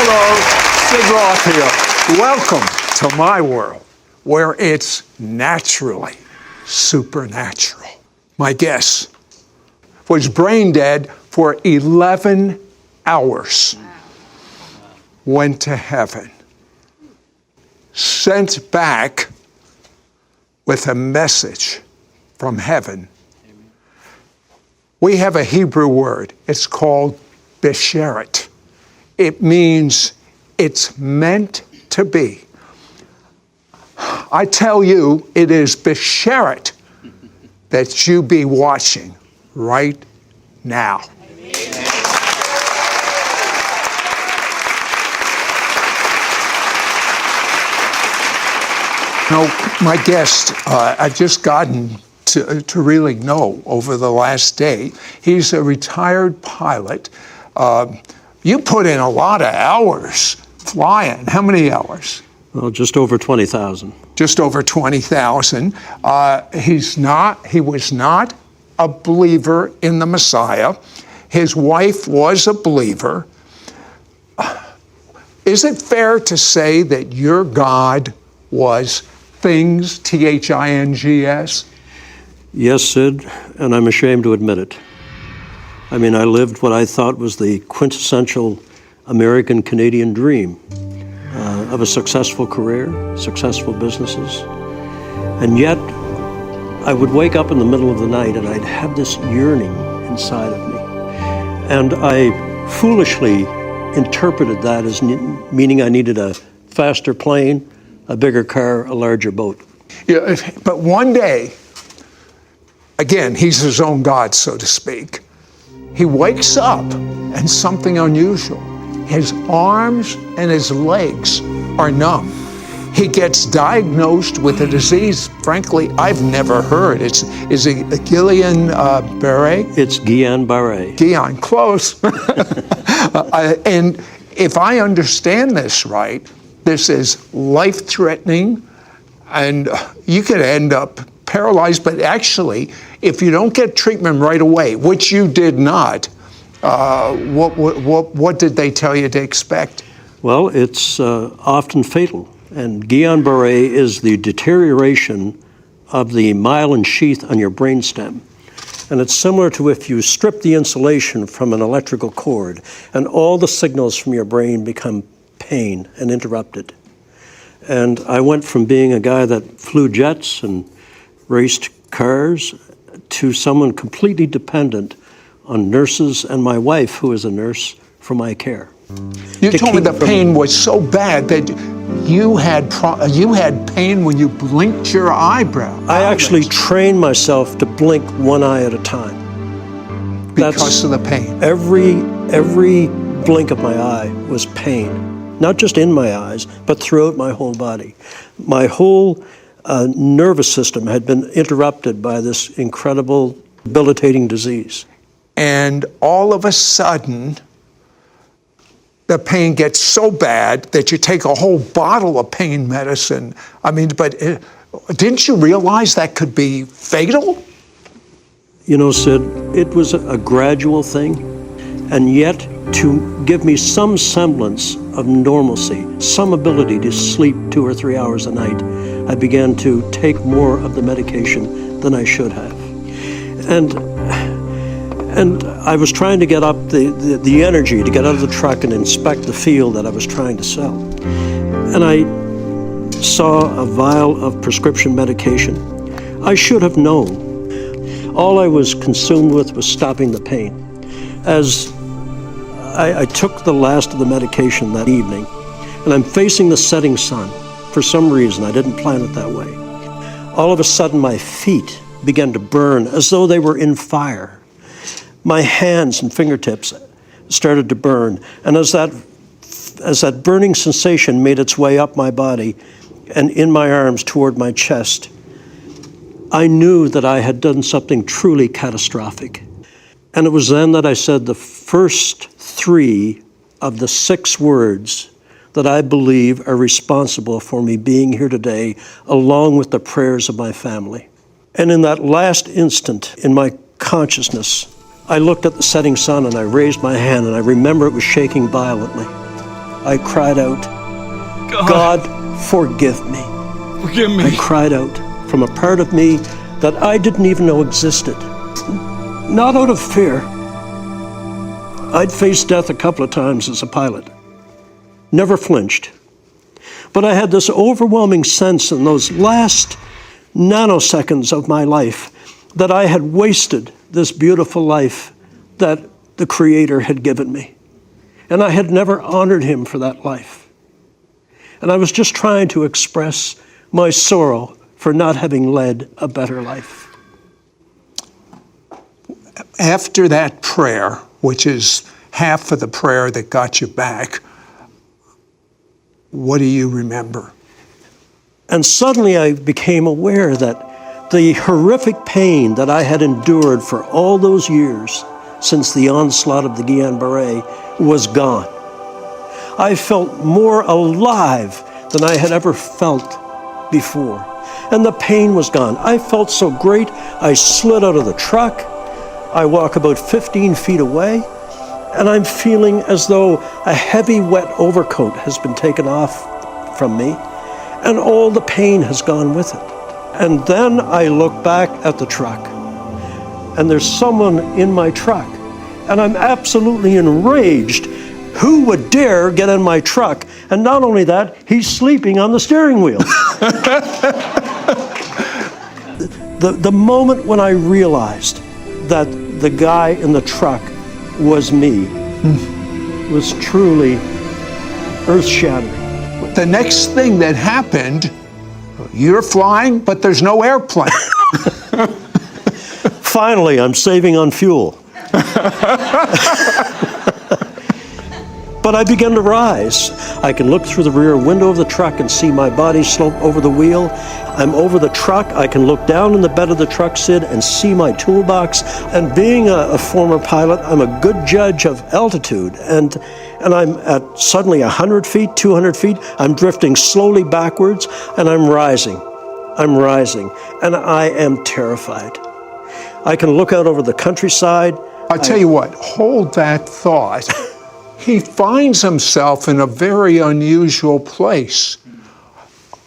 Hello, Sid Roth here. Welcome to my world, where it's naturally supernatural. My guest was brain dead for 11 hours. Went to heaven. Sent back with a message from heaven. We have a Hebrew word. It's called besheret. It means it's meant to be. I tell you, it is besheret that you be watching right now. My guest, I've just gotten to really know over the last day. He's a retired pilot. You put in a lot of hours flying. How many hours? Well, just over 20,000. Just over 20,000. He was not a believer in the Messiah. His wife was a believer. Is it fair to say that your God was things, Things? Yes, Sid, and I'm ashamed to admit it. I mean, I lived what I thought was the quintessential American-Canadian dream of a successful career, successful businesses. And yet, I would wake up in the middle of the night and I'd have this yearning inside of me. And I foolishly interpreted that as meaning I needed a faster plane, a bigger car, a larger boat. Yeah, but one day, again, he's his own God, so to speak. He wakes up and something unusual. His arms and his legs are numb. He gets diagnosed with a disease, frankly, I've never heard. Is it Guillain-Barré? It's Guillain-Barré. Guillain, close. And if I understand this right, this is life-threatening, and you could end up paralyzed, but actually, if you don't get treatment right away, which you did not, what did they tell you to expect? Well, it's often fatal, and Guillain-Barré is the deterioration of the myelin sheath on your brainstem. And it's similar to if you strip the insulation from an electrical cord, and all the signals from your brain become pain and interrupted. And I went from being a guy that flew jets and raced cars to someone completely dependent on nurses and my wife, who is a nurse, for my care. You told me the pain was so bad that you had pain when you blinked your eyebrow. I actually trained myself to blink one eye at a time. Because of the pain. Every blink of my eye was pain. Not just in my eyes, but throughout my whole body. My whole nervous system had been interrupted by this incredible, debilitating disease. And all of a sudden, the pain gets so bad that you take a whole bottle of pain medicine. I mean, but didn't you realize that could be fatal? You know, Sid, it was a gradual thing, and yet to give me some semblance of normalcy, some ability to sleep 2 or 3 hours a night, I began to take more of the medication than I should have. And I was trying to get up the energy to get out of the truck and inspect the field that I was trying to sell. And I saw a vial of prescription medication. I should have known. All I was consumed with was stopping the pain. As I took the last of the medication that evening, and I'm facing the setting sun. For some reason, I didn't plan it that way. All of a sudden, my feet began to burn as though they were in fire. My hands and fingertips started to burn, and as that burning sensation made its way up my body and in my arms toward my chest, I knew that I had done something truly catastrophic. And it was then that I said the first 3 of the 6 words that I believe are responsible for me being here today, along with the prayers of my family. And in that last instant in my consciousness, I looked at the setting sun and I raised my hand, and I remember it was shaking violently. I cried out, God, forgive me. Forgive me. I cried out from a part of me that I didn't even know existed. Not out of fear. I'd faced death a couple of times as a pilot. Never flinched. But I had this overwhelming sense in those last nanoseconds of my life that I had wasted this beautiful life that the Creator had given me. And I had never honored Him for that life. And I was just trying to express my sorrow for not having led a better life. After that prayer, which is half of the prayer that got you back, what do you remember? And suddenly I became aware that the horrific pain that I had endured for all those years since the onslaught of the Guillain-Barré was gone. I felt more alive than I had ever felt before. And the pain was gone. I felt so great, I slid out of the truck. I walk about 15 feet away, and I'm feeling as though a heavy, wet overcoat has been taken off from me, and all the pain has gone with it. And then I look back at the truck, and there's someone in my truck, and I'm absolutely enraged. Who would dare get in my truck? And not only that, he's sleeping on the steering wheel. The moment when I realized that the guy in the truck was me was truly earth-shattering. The next thing that happened, you're flying, but there's no airplane. Finally, I'm saving on fuel. But I began to rise. I can look through the rear window of the truck and see my body slope over the wheel. I'm over the truck. I can look down in the bed of the truck, Sid, and see my toolbox. And being a former pilot, I'm a good judge of altitude. And I'm at suddenly 100 feet, 200 feet. I'm drifting slowly backwards, and I'm rising. I'm rising, and I am terrified. I can look out over the countryside. I'll tell you what, hold that thought. He finds himself in a very unusual place,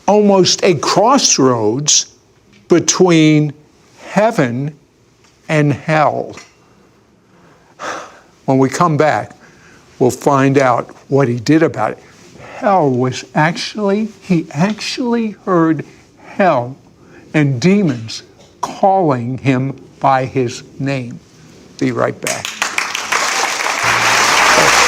almost a crossroads between heaven and hell. When we come back, we'll find out what he did about it. He actually heard hell and demons calling him by his name. Be right back.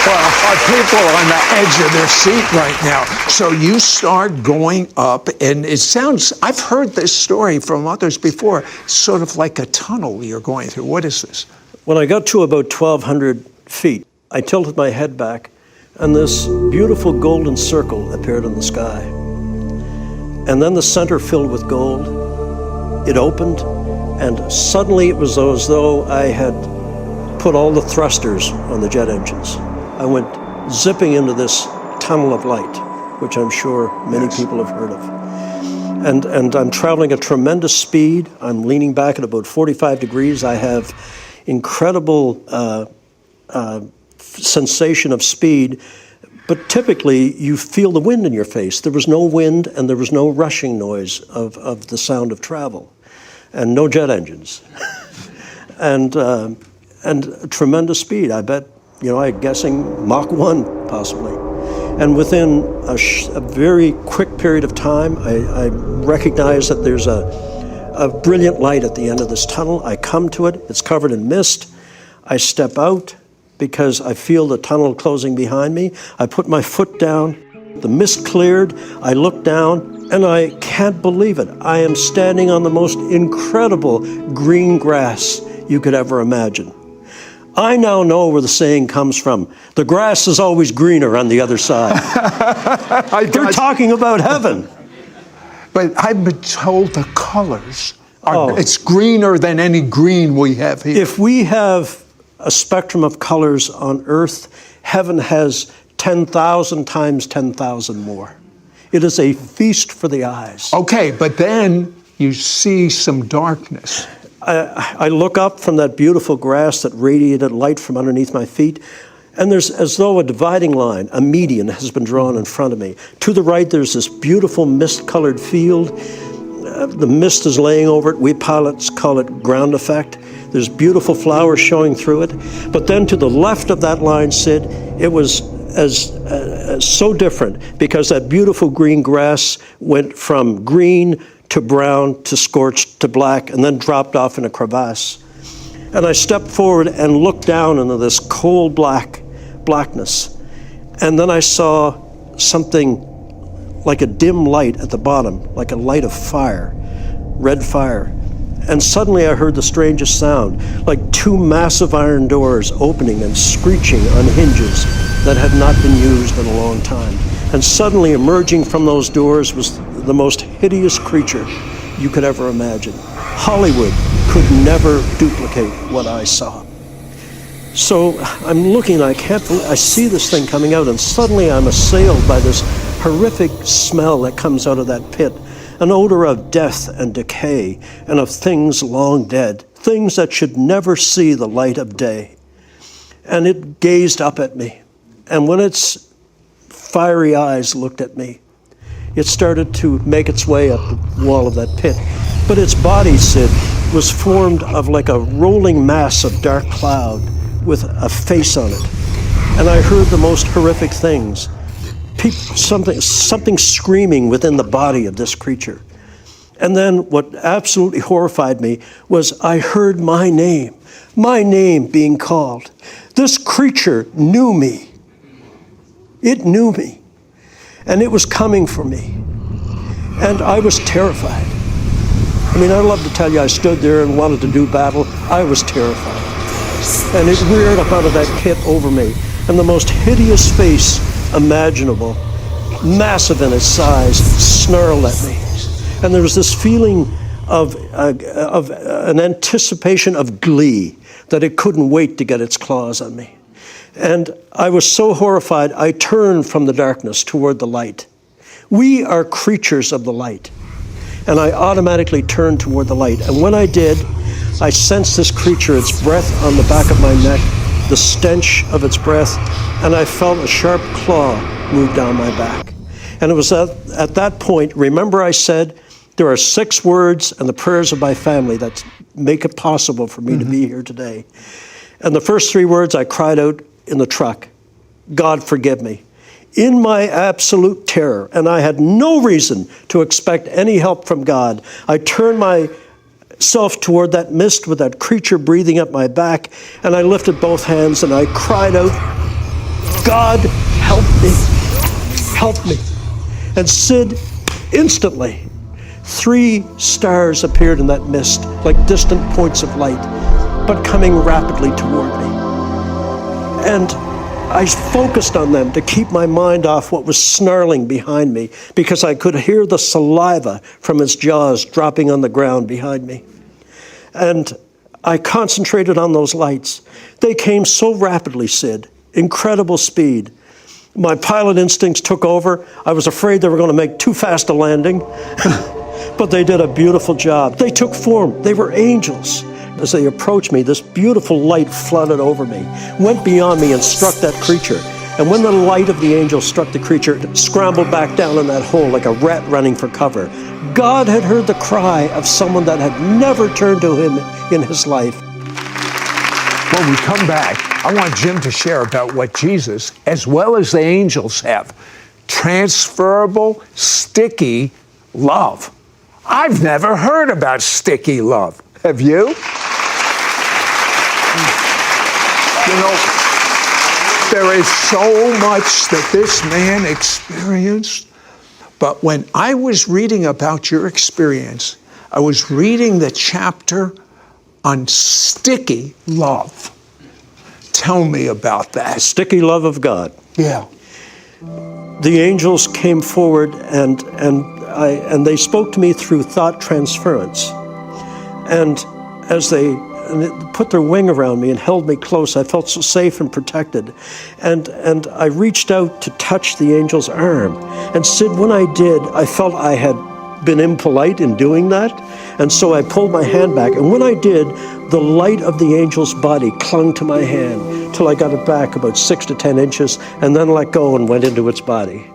Well, people are on the edge of their seat right now. So you start going up, and it sounds, I've heard this story from others before, sort of like a tunnel you're going through. What is this? When I got to about 1,200 feet, I tilted my head back, and this beautiful golden circle appeared in the sky. And then the center filled with gold. It opened, and suddenly it was as though I had put all the thrusters on the jet engines. I went zipping into this tunnel of light, which I'm sure many people have heard of. And I'm traveling at tremendous speed. I'm leaning back at about 45 degrees. I have incredible sensation of speed, but typically you feel the wind in your face. There was no wind, and there was no rushing noise of the sound of travel, and no jet engines. and tremendous speed. I bet, I'm guessing Mach 1 possibly. And within a very quick period of time, I recognize that there's a brilliant light at the end of this tunnel. I come to it. It's covered in mist. I step out because I feel the tunnel closing behind me. I put my foot down. The mist cleared. I look down, and I can't believe it. I am standing on the most incredible green grass you could ever imagine. I now know where the saying comes from. The grass is always greener on the other side. They're talking about heaven. But I've been told the colors it's greener than any green we have here. If we have a spectrum of colors on earth, heaven has 10,000 times 10,000 more. It is a feast for the eyes. Okay, but then you see some darkness. I look up from that beautiful grass that radiated light from underneath my feet, And there's as though a dividing line, a median, has been drawn in front of me. To the right, there's this beautiful mist-colored field. The mist is laying over it. We pilots call it ground effect. There's beautiful flowers showing through it. But then to the left of that line, Sid, it was so different, because that beautiful green grass went from green to brown to scorched to black and then dropped off in a crevasse. And I stepped forward and looked down into this coal blackness. And then I saw something like a dim light at the bottom, like a light of fire, red fire. And suddenly I heard the strangest sound, like two massive iron doors opening and screeching on hinges that had not been used in a long time. And suddenly emerging from those doors was the most hideous creature you could ever imagine. Hollywood could never duplicate what I saw. So I'm looking, I see this thing coming out, and suddenly I'm assailed by this horrific smell that comes out of that pit, an odor of death and decay and of things long dead, things that should never see the light of day. And it gazed up at me, and when its fiery eyes looked at me, it started to make its way up the wall of that pit. But its body, Sid, was formed of like a rolling mass of dark cloud with a face on it. And I heard the most horrific things. Something screaming within the body of this creature. And then what absolutely horrified me was I heard my name being called. This creature knew me. It knew me. And it was coming for me. And I was terrified. I mean, I'd love to tell you I stood there and wanted to do battle. I was terrified. And it reared up out of that pit over me. And the most hideous face imaginable, massive in its size, snarled at me. And there was this feeling of an anticipation of glee, that it couldn't wait to get its claws on me. And I was so horrified, I turned from the darkness toward the light. We are creatures of the light. And I automatically turned toward the light. And when I did, I sensed this creature, its breath on the back of my neck, the stench of its breath, and I felt a sharp claw move down my back. And it was at that point, remember I said, there are 6 words and the prayers of my family that make it possible for me to be here today. And the first 3 words I cried out in the truck, God forgive me. In my absolute terror, and I had no reason to expect any help from God, I turned myself toward that mist with that creature breathing up my back, and I lifted both hands and I cried out, God, help me, help me. And Sid, instantly, 3 stars appeared in that mist, like distant points of light, but coming rapidly toward me. And I focused on them to keep my mind off what was snarling behind me, because I could hear the saliva from its jaws dropping on the ground behind me. And I concentrated on those lights. They came so rapidly, Sid, incredible speed. My pilot instincts took over. I was afraid they were going to make too fast a landing, but they did a beautiful job. They took form. They were angels. As they approached me, this beautiful light flooded over me, went beyond me and struck that creature. And when the light of the angel struck the creature, it scrambled back down in that hole like a rat running for cover. God had heard the cry of someone that had never turned to him in his life. When we come back, I want Jim to share about what Jesus, as well as the angels, have. Transferable, sticky love. I've never heard about sticky love. Have you? You know, there is so much that this man experienced. But when I was reading about your experience, I was reading the chapter on sticky love. Tell me about that. The sticky love of God. Yeah. The angels came forward and they spoke to me through thought transference. And as they put their wing around me and held me close, I felt so safe and protected. And I reached out to touch the angel's arm. And Sid, when I did, I felt I had been impolite in doing that. And so I pulled my hand back, and when I did, the light of the angel's body clung to my hand till I got it back about 6 to 10 inches, and then let go and went into its body.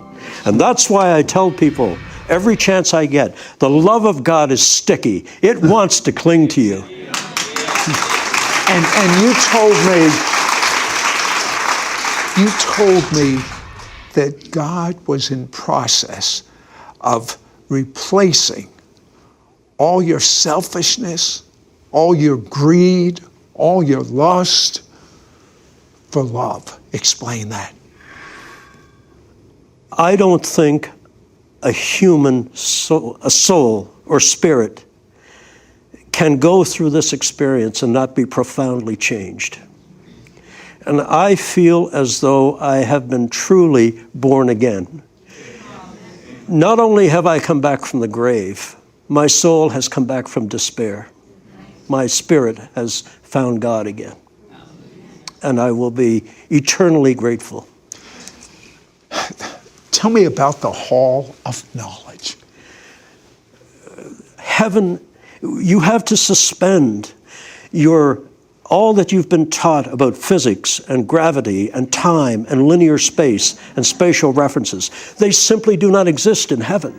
And that's why I tell people, every chance I get, the love of God is sticky. It wants to cling to you. And you told me that God was in process of replacing all your selfishness, all your greed, all your lust for love. Explain that. I don't think a human soul, a soul or spirit can go through this experience and not be profoundly changed. And I feel as though I have been truly born again. Not only have I come back from the grave, my soul has come back from despair. My spirit has found God again. And I will be eternally grateful. Tell me about the Hall of Knowledge. Heaven, you have to suspend all that you've been taught about physics and gravity and time and linear space and spatial references. They simply do not exist in heaven.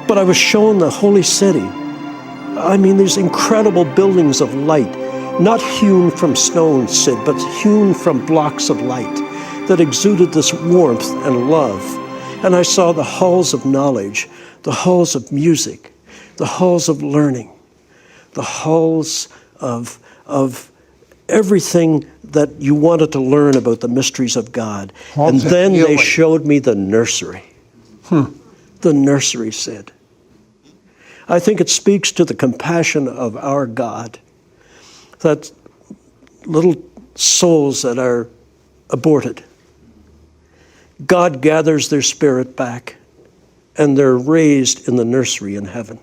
But I was shown the holy city. I mean, these incredible buildings of light, not hewn from stone, Sid, but hewn from blocks of light that exuded this warmth and love. And I saw the halls of knowledge, the halls of music, the halls of learning, the halls of everything that you wanted to learn about the mysteries of God. And then they showed me the nursery. The nursery, Sid. I think it speaks to the compassion of our God, that little souls that are aborted, God gathers their spirit back, and they're raised in the nursery in heaven.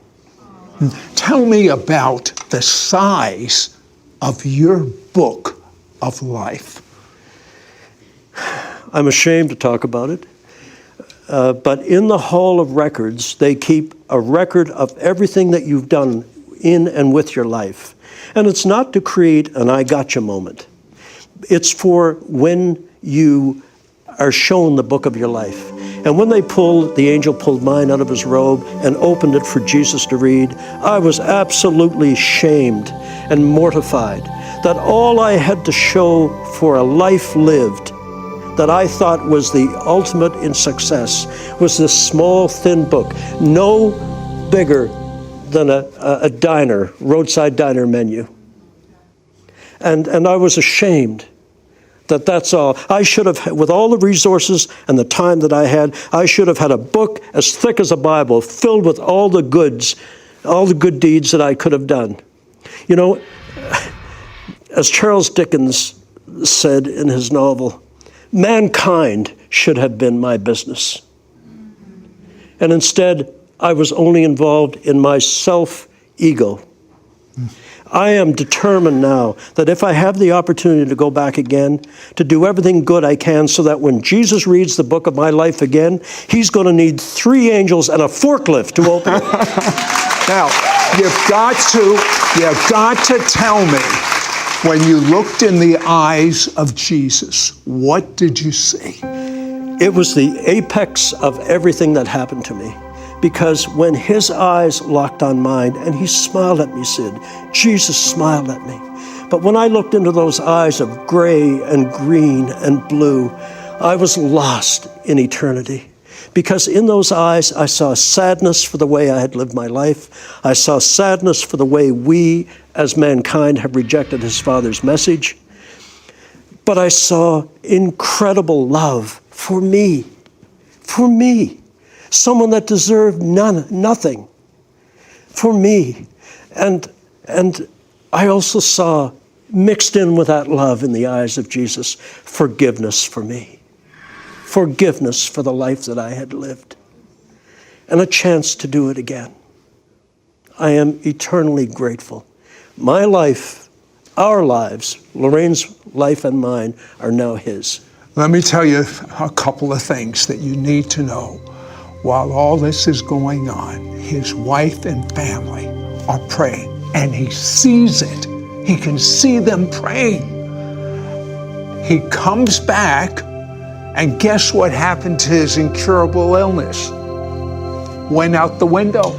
Tell me about the size of your book of life. I'm ashamed to talk about it, but in the Hall of Records, they keep a record of everything that you've done in and with your life. And it's not to create an I gotcha moment. It's for when you are shown the book of your life. And when the angel pulled mine out of his robe and opened it for Jesus to read, I was absolutely shamed and mortified that all I had to show for a life lived that I thought was the ultimate in success was this small, thin book, no bigger than a diner, roadside diner menu. And I was ashamed that that's all. I should have, with all the resources and the time that I had, I should have had a book as thick as a Bible filled with all the goods, all the good deeds that I could have done. You know, as Charles Dickens said in his novel, mankind should have been my business. And instead, I was only involved in my self-ego. I am determined now that if I have the opportunity to go back again, to do everything good I can so that when Jesus reads the book of my life again, he's going to need 3 angels and a forklift to open it. Now, you've got to tell me, when you looked in the eyes of Jesus, what did you see? It was the apex of everything that happened to me. Because when his eyes locked on mine, and he smiled at me, Sid, Jesus smiled at me. But when I looked into those eyes of gray and green and blue, I was lost in eternity. Because in those eyes, I saw sadness for the way I had lived my life. I saw sadness for the way we, as mankind, have rejected his Father's message. But I saw incredible love for me. Someone that deserved nothing for me. And I also saw, mixed in with that love in the eyes of Jesus, forgiveness for me. Forgiveness for the life that I had lived. And a chance to do it again. I am eternally grateful. My life, our lives, Lorraine's life and mine, are now his. Let me tell you a couple of things that you need to know. While all this is going on, his wife and family are praying, and he sees it. He can see them praying. He comes back, and guess what happened to his incurable illness? Went out the window.